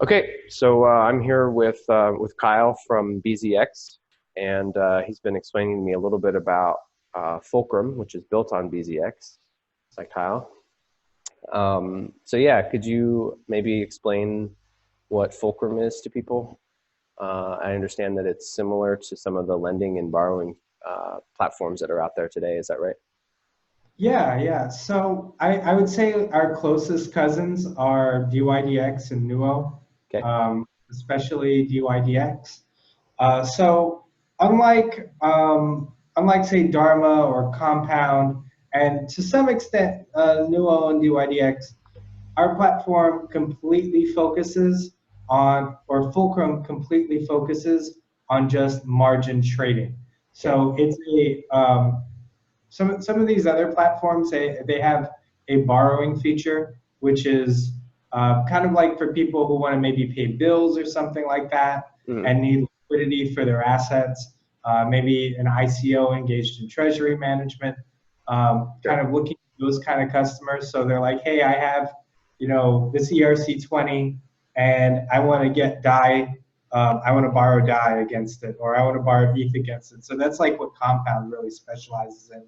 Okay, so I'm here with Kyle from bZx, and he's been explaining to me a little bit about Fulcrum, which is built on bZx. Hi, Kyle. So yeah, could you maybe explain what Fulcrum is to people? I understand that it's similar to some of the lending and borrowing platforms that are out there today. Is that right? Yeah. So I would say our closest cousins are DYDX and Nuo, Okay. especially DYDX. So unlike say Dharma or Compound, and to some extent Nuo and DYDX, our platform completely focuses on, or Fulcrum completely focuses on just margin trading. Okay. So it's a some of these other platforms they have a borrowing feature, which is kind of like for people who want to maybe pay bills or something like that Mhm. and need liquidity for their assets. Maybe an ICO engaged in treasury management, kind Sure. of looking at those kind of customers. So they're like, hey, I have, this ERC20 and I want to get DAI. I want to borrow DAI against it, or I want to borrow ETH against it. So that's like what Compound really specializes in.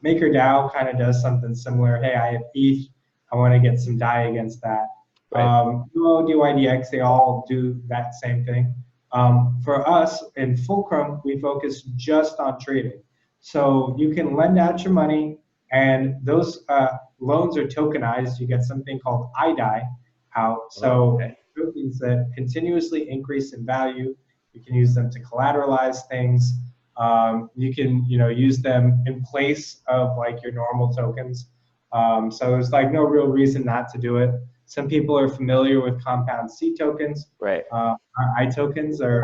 MakerDAO kind of does something similar. Hey, I have ETH. I want to get some DAI against that. Right. Duo, DYDX, they all do that same thing. For us in Fulcrum, we focus just on trading. So you can lend out your money, and those loans are tokenized. You get something called iDAI out. Oh, So okay. tokens that continuously increase in value. You can use them to collateralize things. You can use them in place of like your normal tokens. So there's like no real reason not to do it. Some people are familiar with compound C tokens. Right. Our I tokens are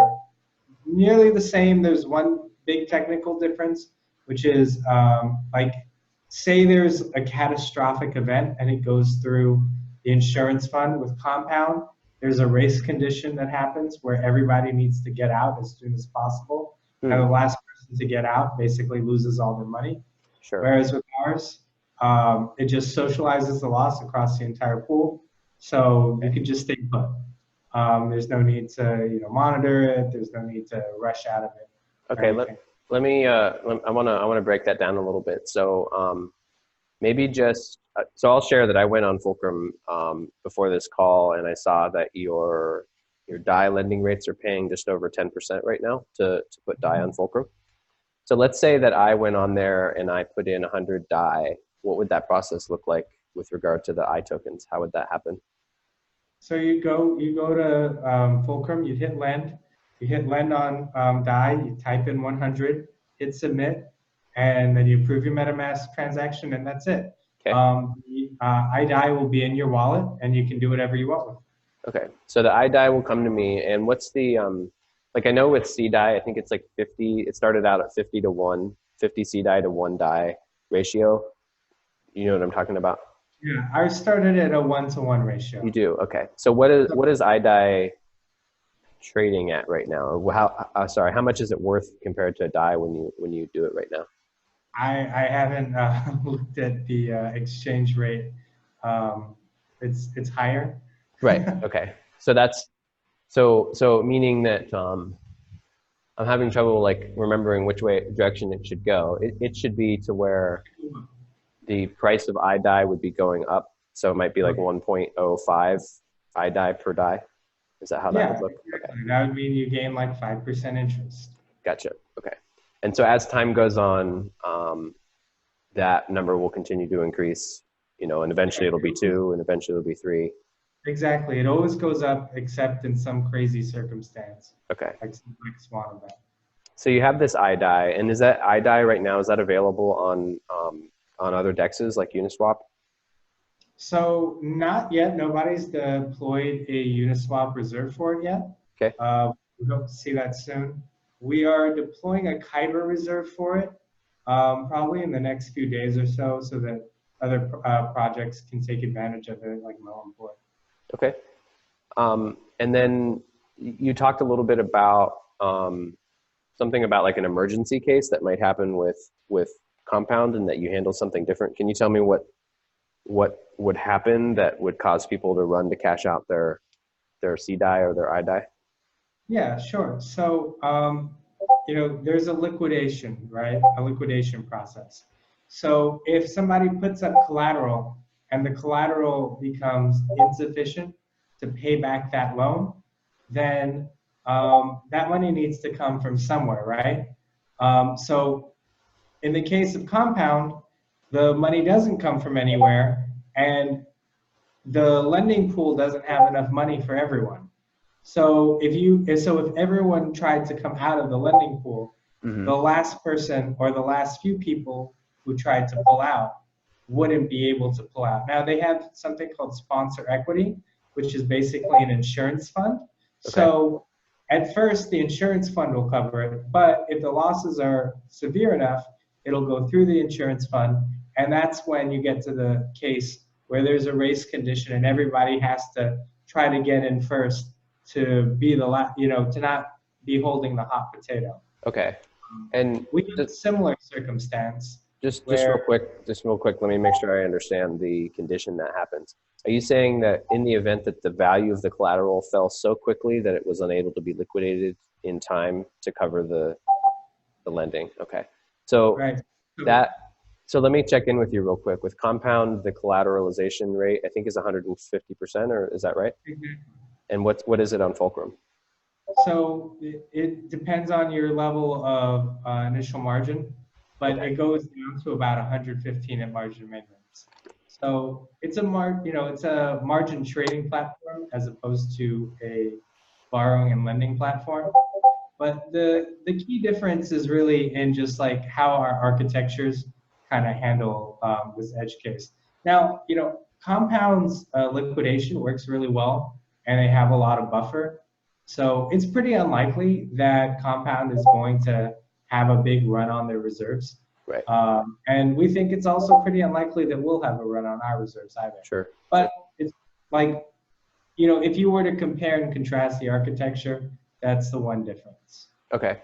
nearly the same. There's one big technical difference, which is like say there's a catastrophic event and it goes through the insurance fund with compound. There's a race condition that happens where everybody needs to get out as soon as possible. And Hmm. the last person to get out basically loses all their money. Sure. Whereas with ours, it just socializes the loss across the entire pool. So you Okay. could just stay put. There's no need to monitor it. There's no need to rush out of it or Okay. Let anything. let me. I wanna break that down a little bit. So maybe just so I'll share that I went on Fulcrum before this call, and I saw that your DAI lending rates are paying just over 10% right now to put DAI on Fulcrum. So let's say that I went on there and I put in 100 DAI. What would that process look like with regard to the I tokens? How would that happen? So you go to Fulcrum, you hit lend on DAI, you type in 100, hit submit, and then you approve your MetaMask transaction, and that's it. Okay. The iDAI will be in your wallet, and you can do whatever you want with it. Okay. So the iDAI will come to me, and what's the like I know with CDAI, I think it's like 50. It started out at 50 to 1, 50 CDAI to 1 DAI ratio. You know what I'm talking about? Yeah, I started at a 1-to-1 ratio. You do. Okay. So what is iDAI trading at right now? Or how sorry, how much is it worth compared to a DAI when you do it right now? I haven't looked at the exchange rate. Um, it's higher. Right. Okay. So that's so meaning that I'm having trouble like remembering which way direction it should go. It should be to where the price of iDAI would be going up. So it might be like 1.05 iDAI per DAI. Is that how that would Yeah, look? Okay. exactly. That would mean you gain like 5% interest. Gotcha. Okay. And so as time goes on, that number will continue to increase, and eventually it'll be two, and eventually it'll be three. Exactly. It always goes up except in some crazy circumstance, Okay. like some black swan event. So you have this iDAI, and is that iDAI right now? Is that available on other dexes like Uniswap? So not yet. Nobody's deployed a Uniswap reserve for it yet. Okay. We hope to see that soon. We are deploying a Kyber reserve for it, probably in the next few days or so, so that other projects can take advantage of it, like Melon Port. Okay. And then you talked a little bit about something about like an emergency case that might happen with Compound, and that you handle something different. Can you tell me what would happen that would cause people to run to cash out their CDI or their IDI? Yeah, sure. So, there's a liquidation, right? A liquidation process. So if somebody puts up collateral and the collateral becomes insufficient to pay back that loan, then that money needs to come from somewhere, right? So in the case of Compound, the money doesn't come from anywhere, and the lending pool doesn't have enough money for everyone. So if everyone tried to come out of the lending pool, the last person or the last few people who tried to pull out wouldn't be able to pull out. Now they have something called sponsor equity, which is basically an insurance fund. Okay. So at first the insurance fund will cover it, but if the losses are severe enough, it'll go through the insurance fund, and that's when you get to the case where there's a race condition and everybody has to try to get in first to be the last, to not be holding the hot potato. Okay. And We have a similar circumstance. just real quick, let me make sure I understand the condition that happens. Are you saying that in the event that the value of the collateral fell so quickly that it was unable to be liquidated in time to cover the lending? Okay. So Right. so let me check in with you real quick. With Compound, the collateralization rate, I think is 150%, or is that right? Exactly. And what is it on Fulcrum? So it depends on your level of initial margin, but it goes down to about 115 at margin maintenance. So it's a margin trading platform as opposed to a borrowing and lending platform. But the key difference is really in just like how our architectures kind of handle this edge case. Now, Compound's liquidation works really well, and they have a lot of buffer. So it's pretty unlikely that Compound is going to have a big run on their reserves. Right. And we think it's also pretty unlikely that we'll have a run on our reserves either. Sure. But it's like, if you were to compare and contrast the architecture, that's the one difference. Okay.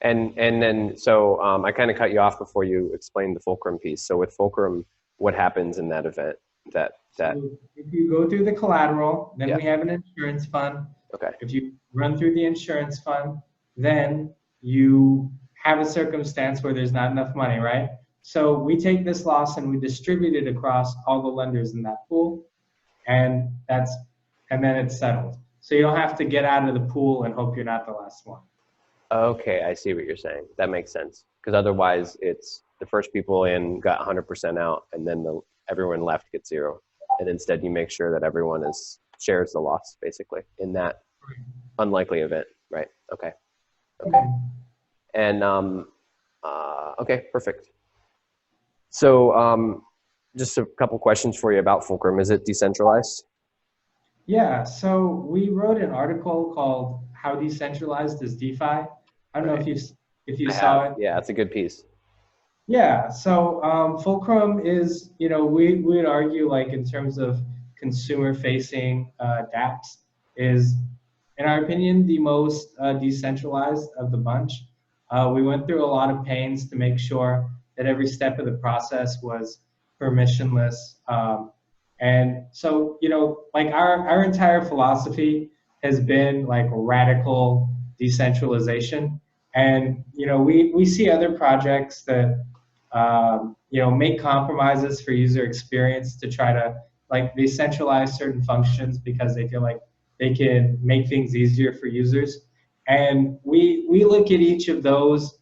And then, so I kind of cut you off before you explained the Fulcrum piece. So with Fulcrum, what happens in that event? So if you go through the collateral, then we have an insurance fund. Okay. If you run through the insurance fund, then you have a circumstance where there's not enough money, right? So we take this loss and we distribute it across all the lenders in that pool, and then it's settled. So you don't have to get out of the pool and hope you're not the last one. Okay, I see what you're saying. That makes sense. Because otherwise, it's the first people in got 100% out, and then everyone left gets zero. And instead, you make sure that everyone shares the loss, basically, in that unlikely event, right? Okay. Okay. And okay, perfect. So just a couple questions for you about Fulcrum. Is it decentralized? Yeah, so we wrote an article called "How Decentralized is DeFi?" I don't know if you saw it. Yeah, it's a good piece. Yeah, so Fulcrum is, we would argue, like, in terms of consumer-facing dApps, is, in our opinion, the most decentralized of the bunch. We went through a lot of pains to make sure that every step of the process was permissionless. And so, like our entire philosophy has been like radical decentralization. And, we see other projects that, make compromises for user experience to try to, like, they centralize certain functions because they feel like they can make things easier for users. And we look at each of those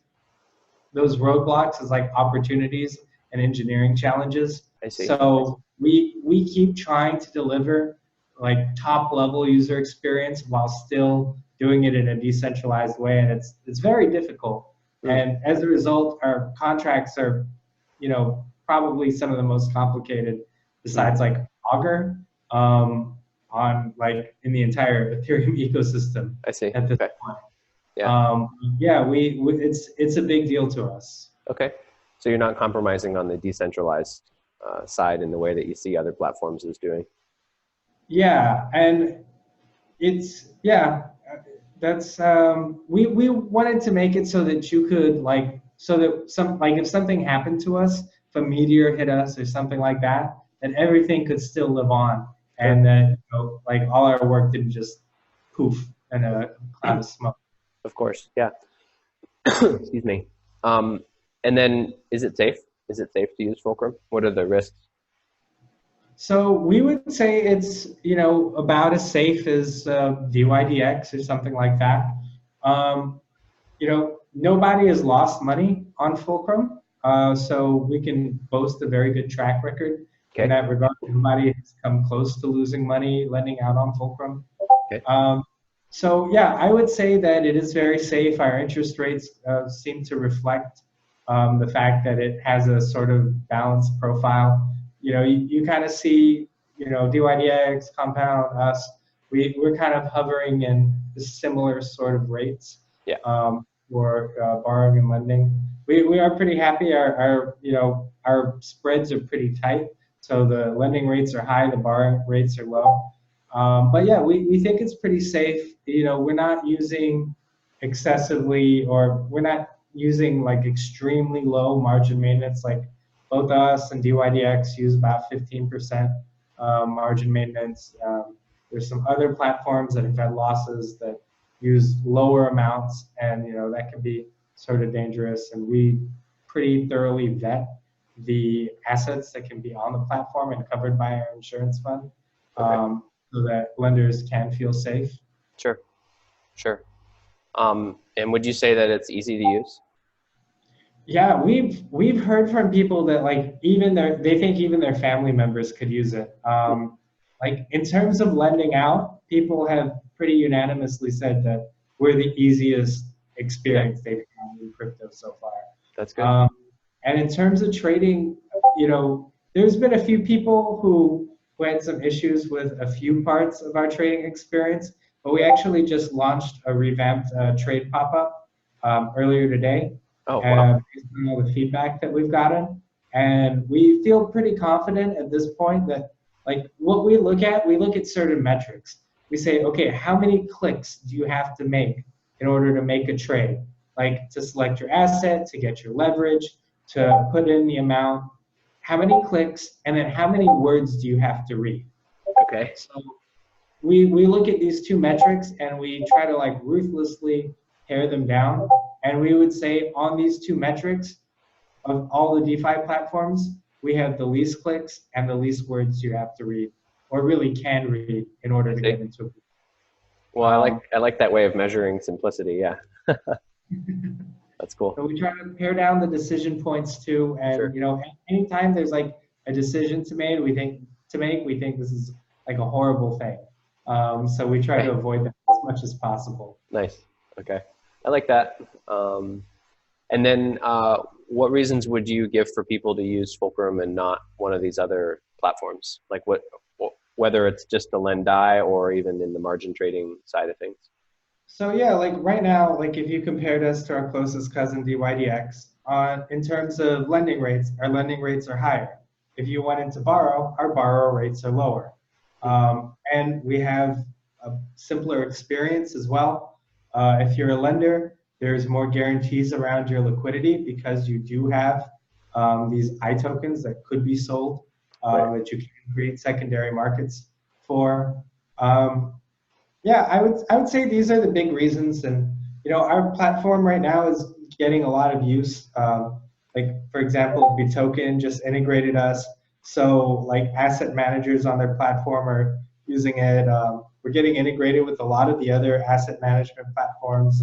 roadblocks as like opportunities and engineering challenges. I see. So we keep trying to deliver like top level user experience while still doing it in a decentralized way, and it's very difficult. And as a result, our contracts are, probably some of the most complicated besides like Augur, on like in the entire Ethereum ecosystem. I see. At this point. Yeah. It's a big deal to us. Okay. So you're not compromising on the decentralized side in the way that you see other platforms is doing. Yeah, and that's we wanted to make it so that you could if something happened to us, if a meteor hit us or something like that, then everything could still live on, and that like all our work didn't just poof and a cloud of smoke. Of course, yeah. Excuse me. And then, is it safe? Is it safe to use Fulcrum? What are the risks? So we would say it's, about as safe as DYDX or something like that. Um, Nobody has lost money on Fulcrum, so we can boast a very good track record in Okay. that regard. Nobody has come close to losing money lending out on Fulcrum. Okay. So yeah, I would say that it is very safe. Our interest rates seem to reflect the fact that it has a sort of balanced profile. You kind of see, DYDX, Compound, us, we're kind of hovering in the similar sort of rates Yeah. for borrowing and lending. We are pretty happy. Our spreads are pretty tight. So the lending rates are high, the borrowing rates are low. But yeah, we think it's pretty safe. We're not using excessively, or we're not using like extremely low margin maintenance. Like both us and DYDX use about 15% margin maintenance. There's some other platforms that have had losses that use lower amounts, and that can be sort of dangerous. And we pretty thoroughly vet the assets that can be on the platform and covered by our insurance fund. Okay. So that lenders can feel safe. Sure. Sure. And would you say that it's easy to use? Yeah, we've heard from people that like they think even their family members could use it. Like in terms of lending out, people have pretty unanimously said that we're the easiest experience they've had in crypto so far. That's good. And in terms of trading, there's been a few people who had some issues with a few parts of our trading experience, but we actually just launched a revamped trade pop-up earlier today. Oh, wow. Based on all the feedback that we've gotten. And we feel pretty confident at this point that like what we look at certain metrics. We say, okay, how many clicks do you have to make in order to make a trade? Like to select your asset, to get your leverage, to put in the amount, how many clicks, and then how many words do you have to read? Okay. So we look at these two metrics and we try to like ruthlessly pare them down. And we would say on these two metrics of all the DeFi platforms, we have the least clicks and the least words you have to read, or really can read in order to get into it. Well, I like that way of measuring simplicity. Yeah. That's cool. So we try to pare down the decision points too. And Sure. anytime there's like a decision to make, we think this is like a horrible thing. So we try to avoid that as much as possible. Nice. Okay. I like that. And then what reasons would you give for people to use Fulcrum and not one of these other platforms? Like whether it's just the lend die or even in the margin trading side of things? So yeah, like right now, like if you compared us to our closest cousin DYDX, in terms of lending rates, our lending rates are higher. If you wanted to borrow, our borrow rates are lower. And we have a simpler experience as well. If you're a lender, there's more guarantees around your liquidity because you do have these I tokens that could be sold that you can create secondary markets for. Yeah, I would say these are the big reasons, and our platform right now is getting a lot of use. Like for example, bToken just integrated us, so like asset managers on their platform are using it. We're getting integrated with a lot of the other asset management platforms.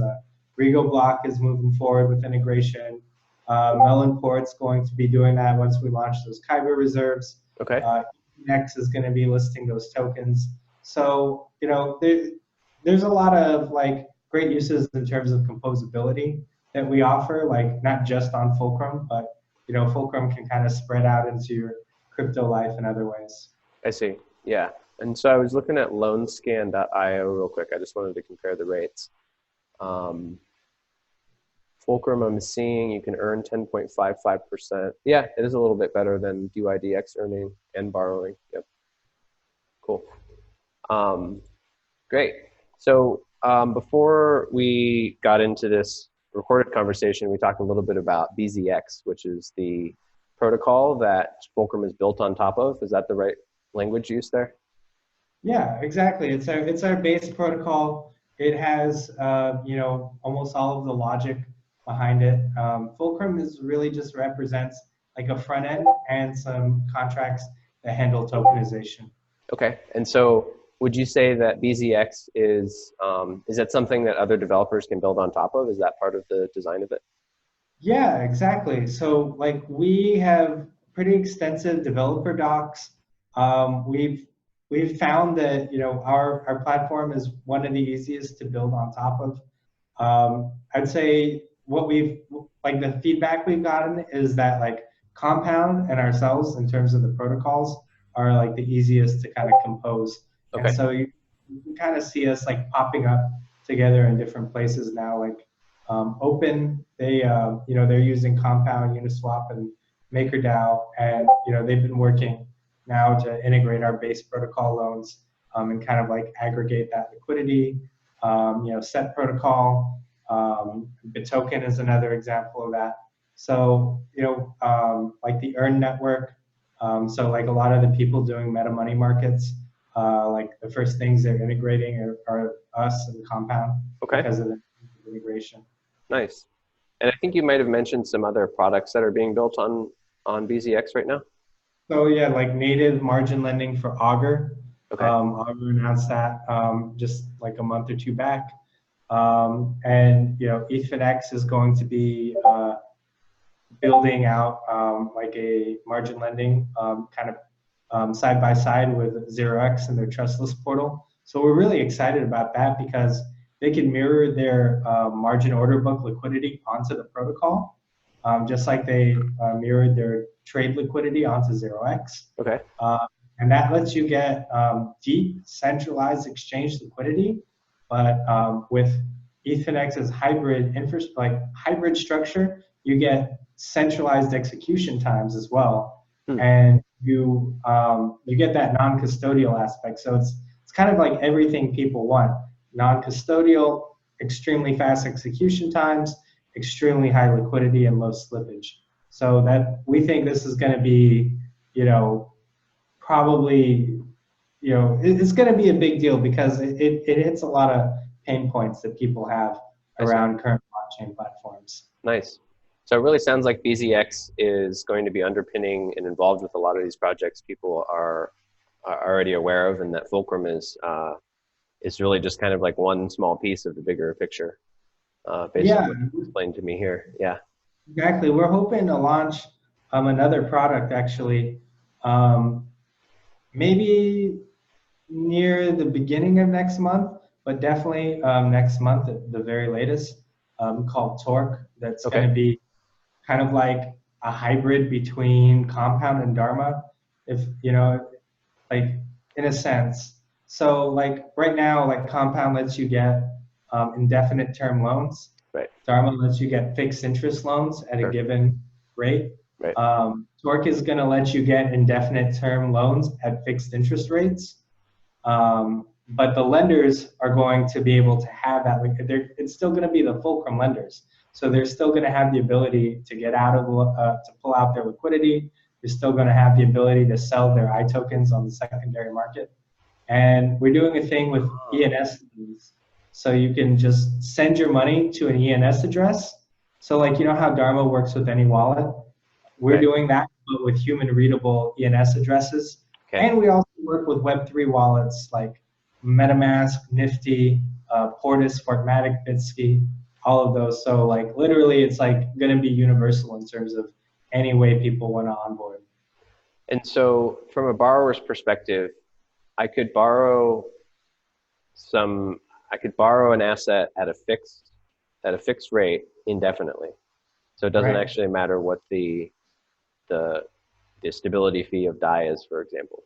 Rego Block is moving forward with integration. Melonport's going to be doing that once we launch those Kyber reserves. Okay. Next is going to be listing those tokens. So there's a lot of like great uses in terms of composability that we offer, like not just on Fulcrum, but Fulcrum can kind of spread out into your crypto life in other ways. I see. Yeah. And so I was looking at loanscan.io real quick. I just wanted to compare the rates. Fulcrum, I'm seeing you can earn 10.55%. Yeah, it is a little bit better than DYDX earning and borrowing. Yep. Cool. Great. So before we got into this recorded conversation, we talked a little bit about bZx, which is the protocol that Fulcrum is built on top of. Is that the right language use there? Yeah, exactly. It's our base protocol. It has almost all of the logic behind it. Fulcrum is really just represents like a front end and some contracts that handle tokenization. Okay. And so would you say that bZx is that something that other developers can build on top of? Is that part of the design of it? Yeah, exactly. So like we have pretty extensive developer docs. We've found that our platform is one of the easiest to build on top of. I'd say what we've like the feedback we've gotten is that like Compound and ourselves in terms of the protocols are like the easiest to kind of compose. And Okay. so you can kind of see us like popping up together in different places now. Like Open, they're using Compound, Uniswap, and MakerDAO, and they've been working now to integrate our base protocol loans and kind of like aggregate that liquidity. Set protocol, Bitoken is another example of that. So like the Earn network. So like a lot of the people doing meta money markets, like the first things they're integrating are us and Compound Okay. because of the integration. Nice. And I think you might have mentioned some other products that are being built on bZx right now. So yeah, like native margin lending for Augur. Okay. Augur announced that just like a month or two back. And Ethanex is going to be building out like a margin lending kind of side by side with 0x and their trustless portal. So we're really excited about that because they can mirror their margin order book liquidity onto the protocol, just like they mirrored their trade liquidity onto 0x. Okay. And that lets you get deep centralized exchange liquidity, but with Ethanex's hybrid structure, you get centralized execution times as well, Hmm. and you get that non-custodial aspect. So it's kind of like everything people want: non-custodial, extremely fast execution times, extremely high liquidity, and low slippage. So that we think this is going to be, probably, it's going to be a big deal because it hits a lot of pain points that people have I see. around current blockchain platforms. Nice. So it really sounds like bZx is going to be underpinning and involved with a lot of these projects people are already aware of, and that Fulcrum is really just kind of like one small piece of the bigger picture, based on Yeah, what you explained to me here. Yeah. exactly. We're hoping to launch another product actually, um, maybe near the beginning of next month, but definitely next month at the very latest, called Torque. That's going Okay. to be kind of like a hybrid between Compound and Dharma, if like in a sense. So like right now, like Compound lets you get indefinite term loans. Right. Dharma lets you get fixed interest loans at a Sure. given rate. Right. Torque is going to let you get indefinite term loans at fixed interest rates. But the lenders are going to be able to have that. Like, it's still going to be the Fulcrum lenders, so they're still going to have the ability to get out of to pull out their liquidity. They're still going to have the ability to sell their I tokens on the secondary market. And we're doing a thing with Oh, ENS fees, so you can just send your money to an ENS address. So like how Dharma works with any wallet, we're right. doing that but with human readable ENS addresses. Okay. And we also work with Web3 wallets like MetaMask, Nifty, Portis, Fortmatic, Bitsky, all of those. So like literally it's like going to be universal in terms of any way people want to onboard. And so from a borrower's perspective, I could borrow some, I could borrow an asset at a fixed rate indefinitely. So it doesn't Right. actually matter what the the stability fee of DAI is, for example.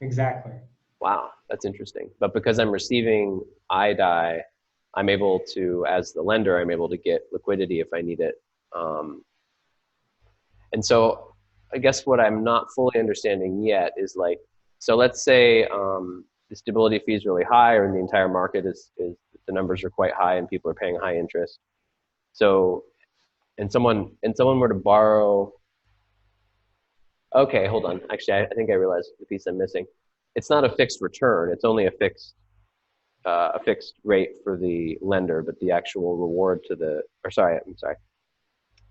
Exactly. Wow, that's interesting. But because I'm receiving iDAI, I'm able to, as the lender, I'm able to get liquidity if I need it. Um, and so I guess what I'm not fully understanding yet is like, so let's say the stability fee is really high, or the entire market is the numbers are quite high and people are paying high interest. So and someone were to borrow. Okay, hold on. Actually, I think I realized the piece I'm missing. it's not a fixed return. It's only a fixed rate for the lender, but the actual reward to the, or sorry, I'm sorry.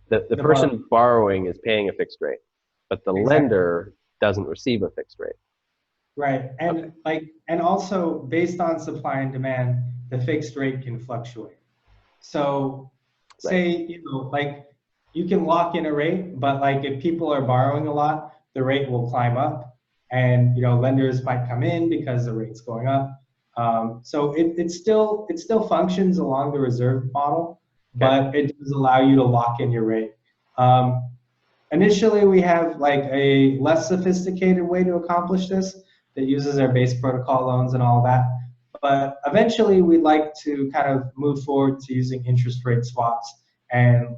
The person borrowing is paying a fixed rate, but the lender doesn't receive a fixed rate. Right, and and also based on supply and demand, the fixed rate can fluctuate. So, say you can lock in a rate, but if people are borrowing a lot, the rate will climb up, and lenders might come in because the rate's going up. So it still functions along the reserve model, but it does allow you to lock in your rate. Initially, we have a less sophisticated way to accomplish this that uses our base protocol loans and all that. But eventually, we'd like to kind of move forward to using interest rate swaps and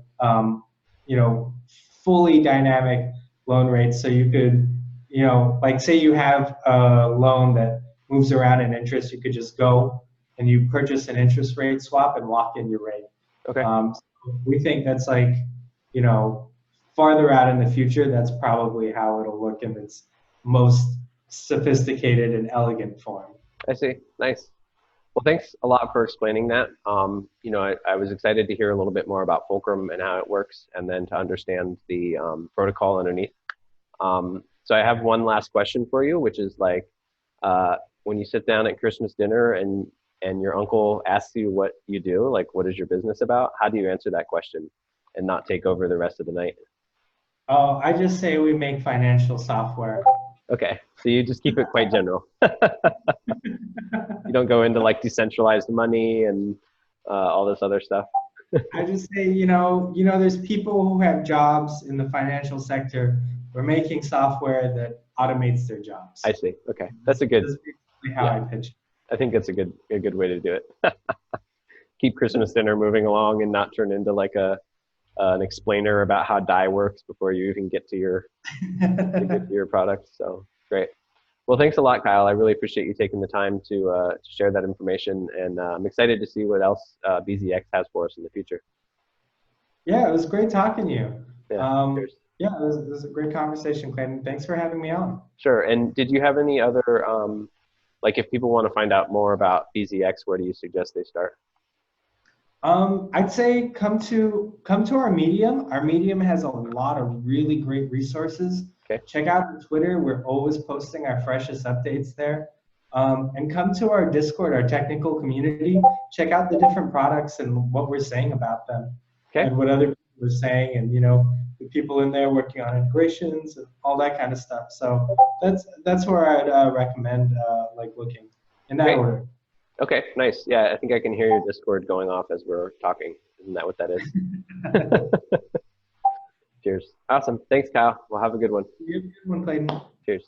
fully dynamic loan rates. So you could, say you have a loan that moves around in interest, you could just go and you purchase an interest rate swap and lock in your rate. Okay. So we think that's farther out in the future, that's probably how it'll look in its most sophisticated and elegant form. I see. Nice. Well, thanks a lot for explaining that. I was excited to hear a little bit more about Fulcrum and how it works, and then to understand the protocol underneath. So I have one last question for you, which is when you sit down at Christmas dinner and your uncle asks you what you do, what is your business about? How do you answer that question and not take over the rest of the night? Oh, I just say we make financial software. Okay, so you just keep it quite general. You don't go into decentralized money and all this other stuff. I just say, there's people who have jobs in the financial sector. We're making software that automates their jobs. I see. Okay, that's a good. That's basically how I pitch. I think that's a good way to do it. Keep Christmas dinner moving along and not turn into an explainer about how DAI works before you even get to your product. So great. Well, thanks a lot, Kyle. I really appreciate you taking the time to share that information, and I'm excited to see what else bZx has for us in the future. Yeah, it was great talking to you. Yeah, it was a great conversation, Clayton. Thanks for having me on. Sure. And did you have any other, if people want to find out more about bZx, where do you suggest they start? I'd say come to our Medium. Our Medium has a lot of really great resources. Okay. Check out our Twitter. We're always posting our freshest updates there. And come to our Discord, our technical community. Check out the different products and what we're saying about them. Okay. And what other people are saying, and the people in there working on integrations and all that kind of stuff. So that's where I'd recommend looking in that order. Okay, nice. Yeah, I think I can hear your Discord going off as we're talking. Isn't that what that is? Cheers. Awesome. Thanks, Kyle. Well, have a good one. You have a good one, Clayton. Cheers.